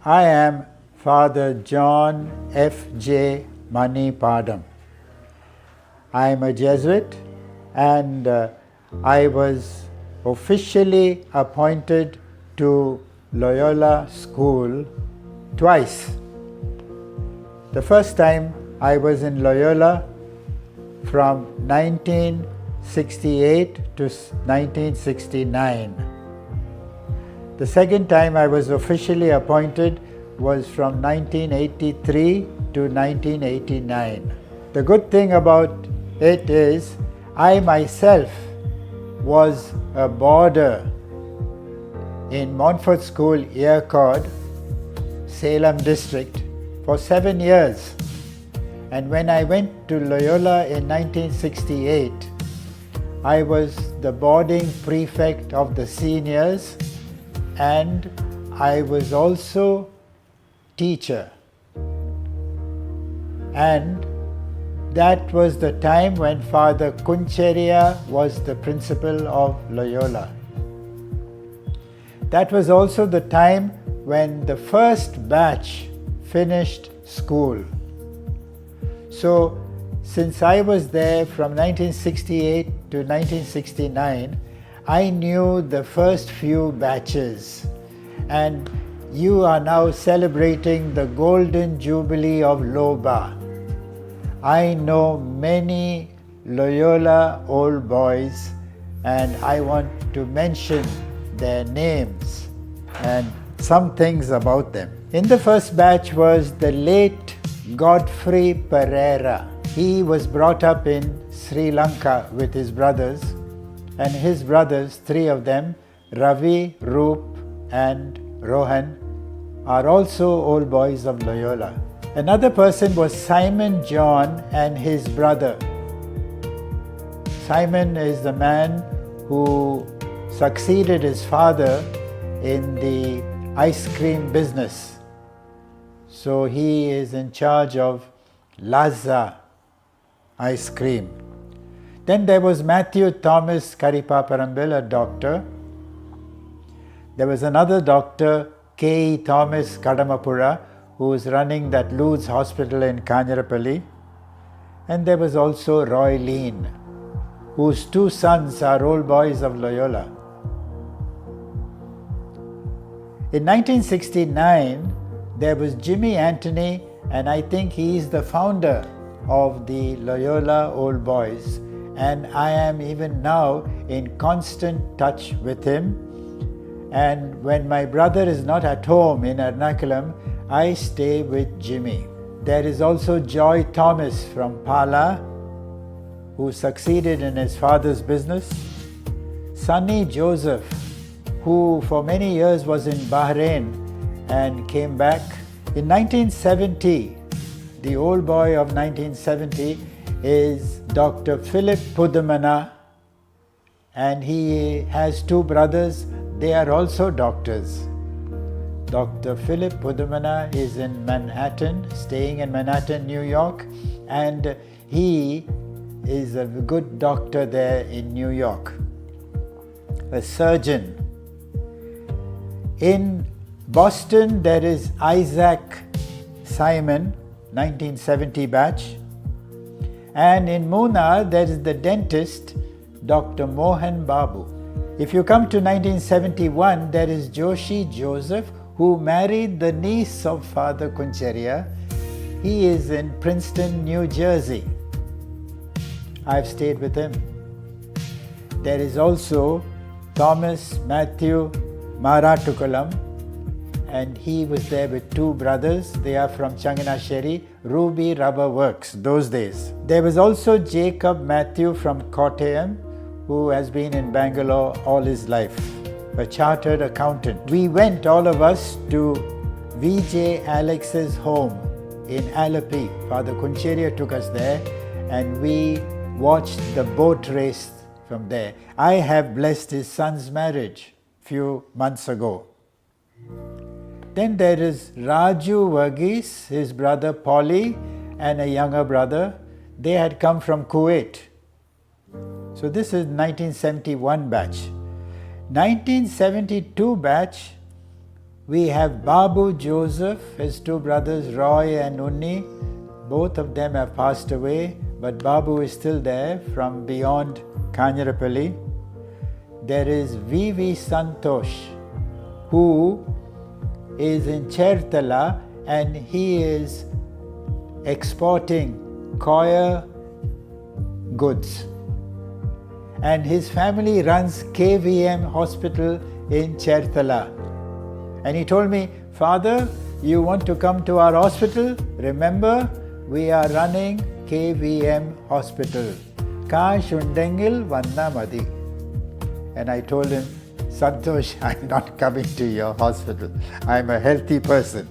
I am Father John F. J. Manipadam. I am a Jesuit and I was officially appointed to Loyola School twice. The first time I was in Loyola from 1968 to 1969. The second time I was officially appointed was from 1983 to 1989. The good thing about it is I myself was a boarder in Montfort School, Yercaud, Salem district for 7 years. And when I went to Loyola in 1968, I was the boarding prefect of the seniors and I was also teacher. And that was the time when Father Kuncheria was the principal of Loyola. That was also the time when the first batch finished school. So, since I was there from 1968 to 1969, I knew the first few batches. And you are now celebrating the Golden Jubilee of Loba. I know many Loyola old boys and I want to mention their names and some things about them. In the first batch was the late Godfrey Pereira. He was brought up in Sri Lanka with his brothers, and his brothers, 3 of them, Ravi, Roop and Rohan, are also old boys of Loyola. Another person was Simon John and his brother. Simon is the man who succeeded his father in the ice cream business. So he is in charge of Laza ice cream. Then there was Matthew Thomas Karipaparambil, a doctor. There was another doctor, K. Thomas Kadamapura, who was running that Lourdes hospital in Kanyarapalli. And there was also Roy Lean, whose 2 sons are old boys of Loyola. In 1969, there was Jimmy Anthony, and I think he is the founder of the Loyola Old Boys. And I am even now in constant touch with him. And when my brother is not at home in Ernakulam, I stay with Jimmy. There is also Joy Thomas from Pala, who succeeded in his father's business. Sonny Joseph, who for many years was in Bahrain and came back. In 1970, the old boy of 1970 is Dr. Philip Pudamana, and he has 2 brothers. They are also doctors. Dr. Philip Pudamana is in Manhattan, staying in Manhattan, New York, and he is a good doctor there in New York, a surgeon. In Boston, there is Isaac Simon, 1970 batch. And in Muna, there is the dentist, Dr. Mohan Babu. If you come to 1971, there is Joshi Joseph, who married the niece of Father Kuncheria. He is in Princeton, New Jersey. I've stayed with him. There is also Thomas Matthew Maratukulam, and he was there with 2 brothers. They are from Changanasheri, Ruby Rubber Works, those days. There was also Jacob Matthew from Kottayam, who has been in Bangalore all his life, a chartered accountant. We went, all of us, to VJ Alex's home in Alapi. Father Kuncheria took us there and we watched the boat race from there. I have blessed his son's marriage few months ago. Then there is Raju Verghese, his brother Polly, and a younger brother. They had come from Kuwait. So this is 1971 batch. 1972 batch, We have Babu Joseph, his two brothers Roy and Unni. Both of them have passed away, but Babu is still there from beyond Kanyarapalli. There is V.V. Santosh, who is in Chertala, and he is exporting coir goods. And his family runs KVM Hospital in Chertala. And he told me, Father, you want to come to our hospital? Remember, we are running KVM Hospital. Kash undengil vanna madi. And I told him, Santosh, I'm not coming to your hospital. I'm a healthy person.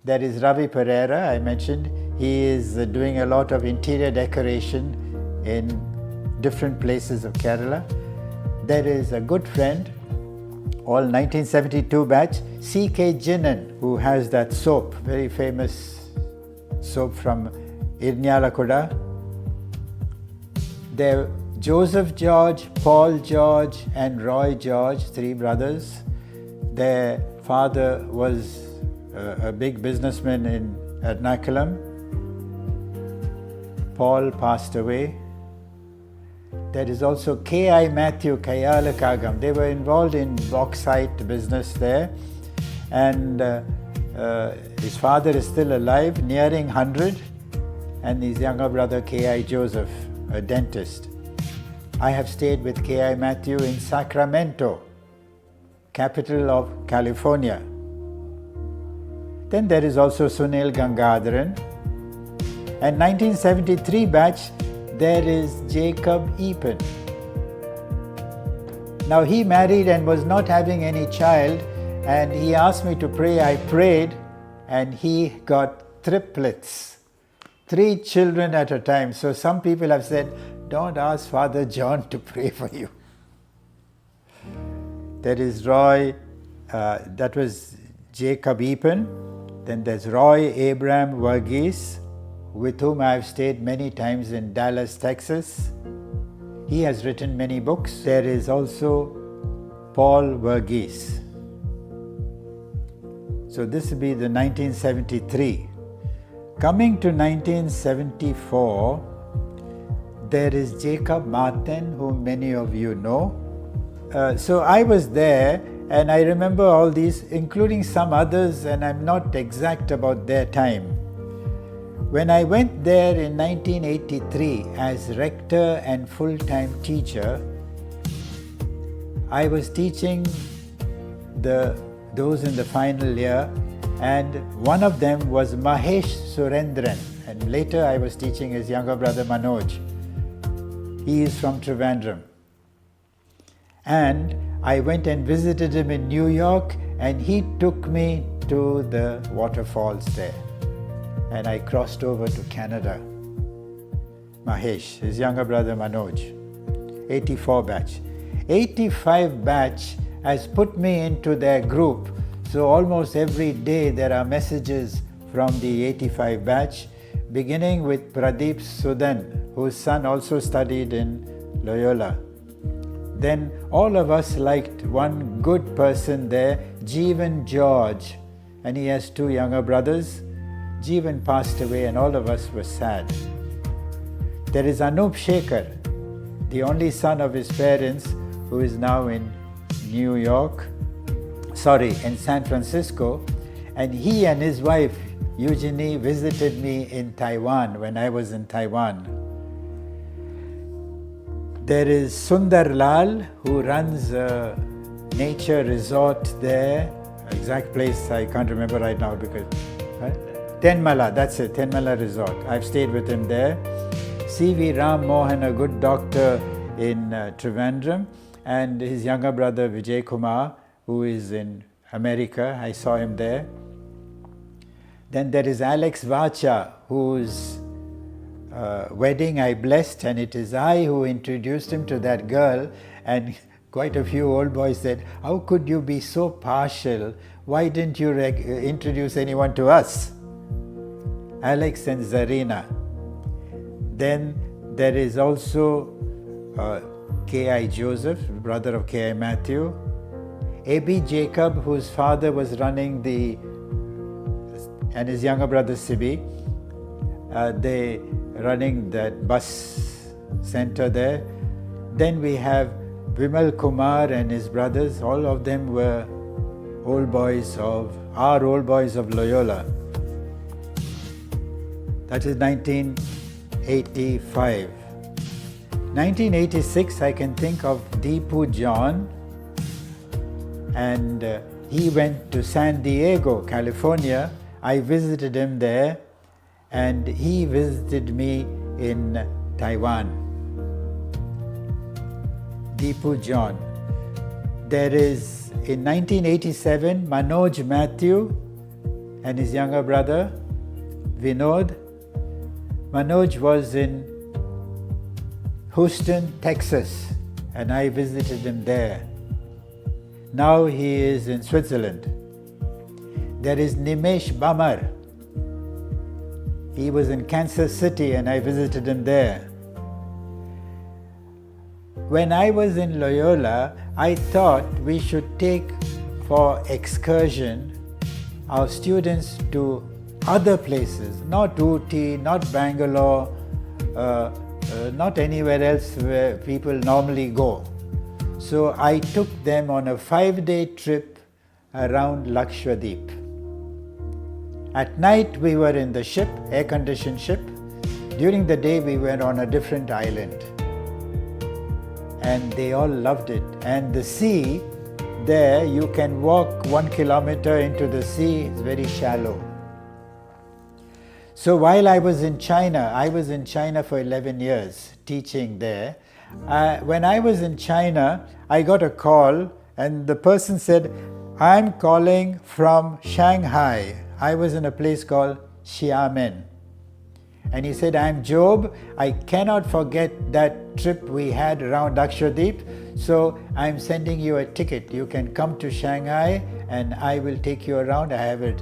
There is Ravi Pereira, I mentioned. He is doing a lot of interior decoration in different places of Kerala. There is a good friend, all 1972 batch, C.K. Jinan, who has that soap, very famous soap from Irnyalakuda. There Joseph George, Paul George and Roy George, three brothers. Their father was a big businessman in Ernakulam. Paul passed away. There is also K.I. Matthew Kayalakagam. They were involved in bauxite business there. And his father is still alive, nearing 100. And his younger brother K.I. Joseph, a dentist. I have stayed with K.I. Matthew in Sacramento, capital of California. Then there is also Sunil Gangadharan. And 1973 batch, there is Jacob Epen. Now he married and was not having any child, and he asked me to pray. I prayed, and he got triplets, 3 children at a time. So some people have said, don't ask Father John to pray for you. There is Roy, that was Jacob Epen. Then there's Roy Abraham Verghese, with whom I have stayed many times in Dallas, Texas. He has written many books. There is also Paul Verghese. So this will be the 1973. Coming to 1974, there is Jacob Martin, whom many of you know. So I was there, and I remember all these, including some others, and I'm not exact about their time. When I went there in 1983 as rector and full-time teacher, I was teaching those in the final year, and one of them was Mahesh Surendran, and later I was teaching his younger brother Manoj. He is from Trivandrum. And I went and visited him in New York, and he took me to the waterfalls there. And I crossed over to Canada. Mahesh, his younger brother Manoj, 84 batch. 85 batch has put me into their group. So almost every day there are messages from the 85 batch, beginning with Pradeep Sudan, whose son also studied in Loyola. Then all of us liked one good person there, Jeevan George, and he has 2 younger brothers. Jeevan passed away and all of us were sad. There is Anup Shekhar, the only son of his parents, who is now in in San Francisco, and he and his wife Eugenie visited me in Taiwan when I was in Taiwan. There is Sundar Lal, who runs a nature resort there, exact place I can't remember right now because Tenmala, that's it, Tenmala Resort. I've stayed with him there. C.V. Ram Mohan, a good doctor in Trivandrum, and his younger brother Vijay Kumar, who is in America. I saw him there. Then there is Alex Vacha, whose wedding I blessed, and it is I who introduced him to that girl. And quite a few old boys said, how could you be so partial? Why didn't you introduce anyone to us? Alex and Zarina. Then there is also K.I. Joseph, brother of K.I. Matthew. A.B. Jacob, whose father was running and his younger brother Sibi, they running that bus center there. Then we have Vimal Kumar and his brothers. All of them were old boys of Loyola. That is 1985. 1986, I can think of Deepu John, and he went to San Diego, California. I visited him there, and he visited me in Taiwan. Deepu John. There is, in 1987, Manoj Matthew and his younger brother, Vinod. Manoj was in Houston, Texas, and I visited him there. Now he is in Switzerland. There is Nimesh Bamar. He was in Kansas City and I visited him there. When I was in Loyola, I thought we should take for excursion our students to other places, not Ooty, not Bangalore, not anywhere else where people normally go. So I took them on a 5-day trip around Lakshadweep. At night we were in the ship, air-conditioned ship. During the day we were on a different island. And they all loved it. And the sea, there you can walk 1 kilometer into the sea, it's very shallow. So while I was in China for 11 years teaching there. When I was in China, I got a call and the person said, I'm calling from Shanghai. I was in a place called Xiamen. And he said, I'm Job. I cannot forget that trip we had around Lakshadweep. So I'm sending you a ticket. You can come to Shanghai and I will take you around. I have a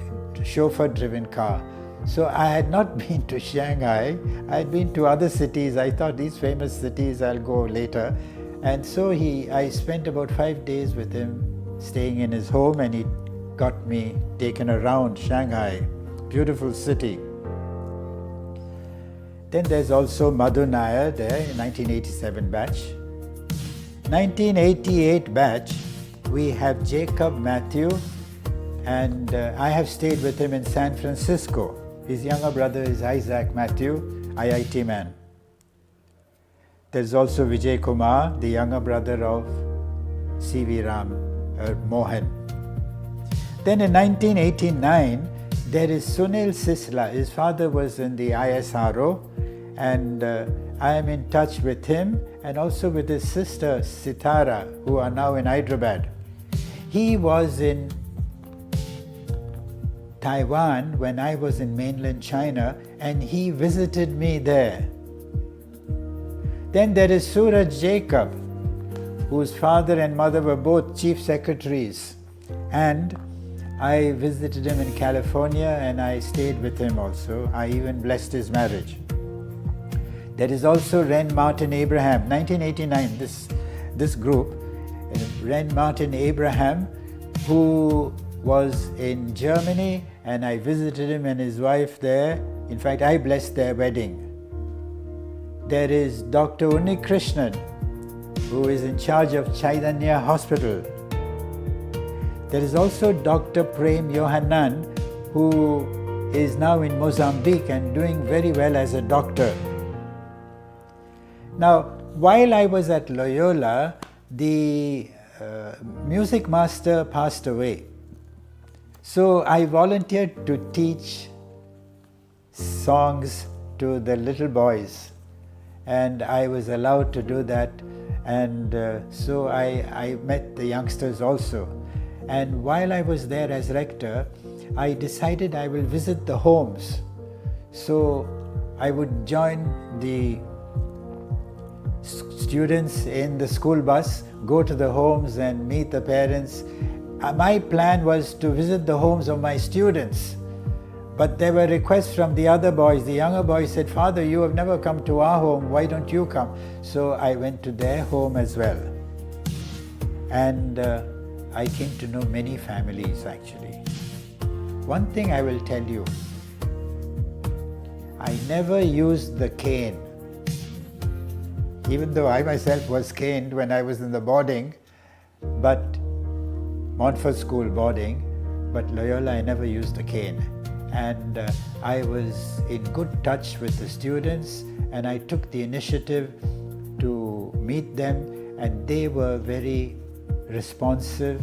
chauffeur-driven car. So I had not been to Shanghai. I had been to other cities. I thought these famous cities I'll go later. And so I spent about 5 days with him, staying in his home, and he got me taken around Shanghai. Beautiful city. Then there's also Madhu Nair there in 1987 batch. 1988 batch, we have Jacob Matthew, and I have stayed with him in San Francisco. His younger brother is Isaac Matthew, IIT man. There's also Vijay Kumar, the younger brother of C.V. Mohan. Then in 1989, there is Sunil Sisla. His father was in the ISRO, and I am in touch with him and also with his sister Sitara, who are now in Hyderabad. He was in Taiwan when I was in mainland China, and he visited me there. Then there is Suraj Jacob, whose father and mother were both chief secretaries, and I visited him in California and I stayed with him also. I even blessed his marriage. There is also Ren Martin Abraham, 1989, this group, Ren Martin Abraham, who was in Germany, and I visited him and his wife there. In fact, I blessed their wedding. There is Dr. Unni Krishnan, who is in charge of Chaitanya Hospital. There is also Dr. Prem Yohanan, who is now in Mozambique and doing very well as a doctor. Now, while I was at Loyola, the music master passed away. So I volunteered to teach songs to the little boys, and I was allowed to do that, and so I met the youngsters also. And while I was there as rector, I decided I will visit the homes. So I would join the students in the school bus, go to the homes and meet the parents. My plan was to visit the homes of my students, but there were requests from the other boys. The younger boys said, Father, you have never come to our home, why don't you come? So I went to their home as well. And I came to know many families actually. One thing I will tell you, I never used the cane. Even though I myself was caned when I was in the boarding, but Montfort School boarding, but Loyola I never used the cane. And I was in good touch with the students, and I took the initiative to meet them, and they were very responsive.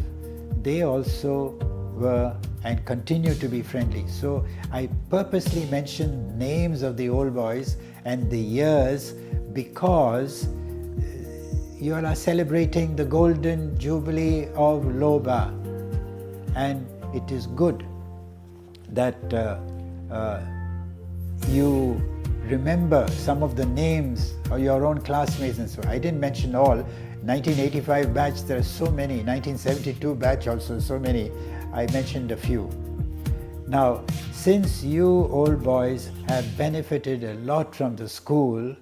They also were and continue to be friendly. So I purposely mentioned names of the old boys and the years because you all are celebrating the golden jubilee of Loyola, and it is good that you remember some of the names of your own classmates and so on. I didn't mention all. 1985 batch, there are so many. 1972 batch also, so many. I mentioned a few. Now, since you old boys have benefited a lot from the school,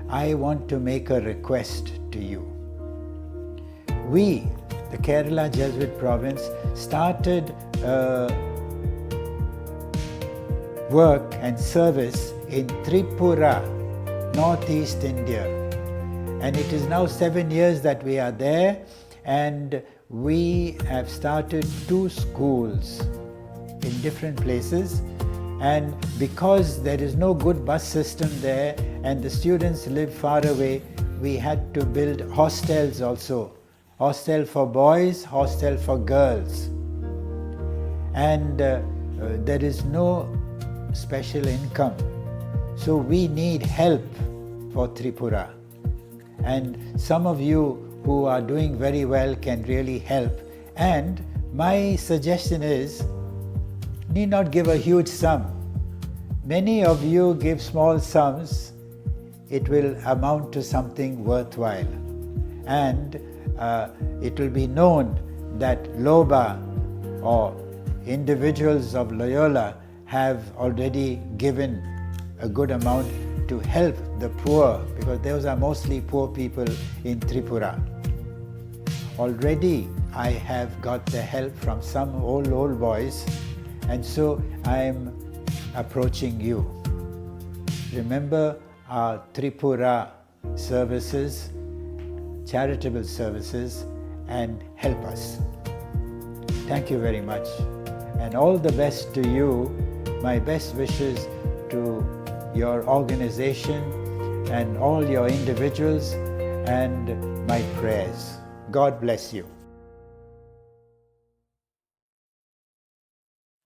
I want to make a request to you. We, the Kerala Jesuit province, started work and service in Tripura, northeast India. And it is now 7 years that we are there, and we have started 2 schools in different places. And because there is no good bus system there and the students live far away, we had to build hostels also. Hostel for boys, hostel for girls. And there is no special income. So we need help for Tripura. And some of you who are doing very well can really help. And my suggestion is, need not give a huge sum. Many of you give small sums, it will amount to something worthwhile. And it will be known that Loyola or individuals of Loyola have already given a good amount to help the poor, because those are mostly poor people in Tripura. Already I have got the help from some old boys, and so I am approaching you. Remember our Tripura services, charitable services, and help us. Thank you very much, and all the best to you. My best wishes to your organization and all your individuals, and my prayers. God bless you.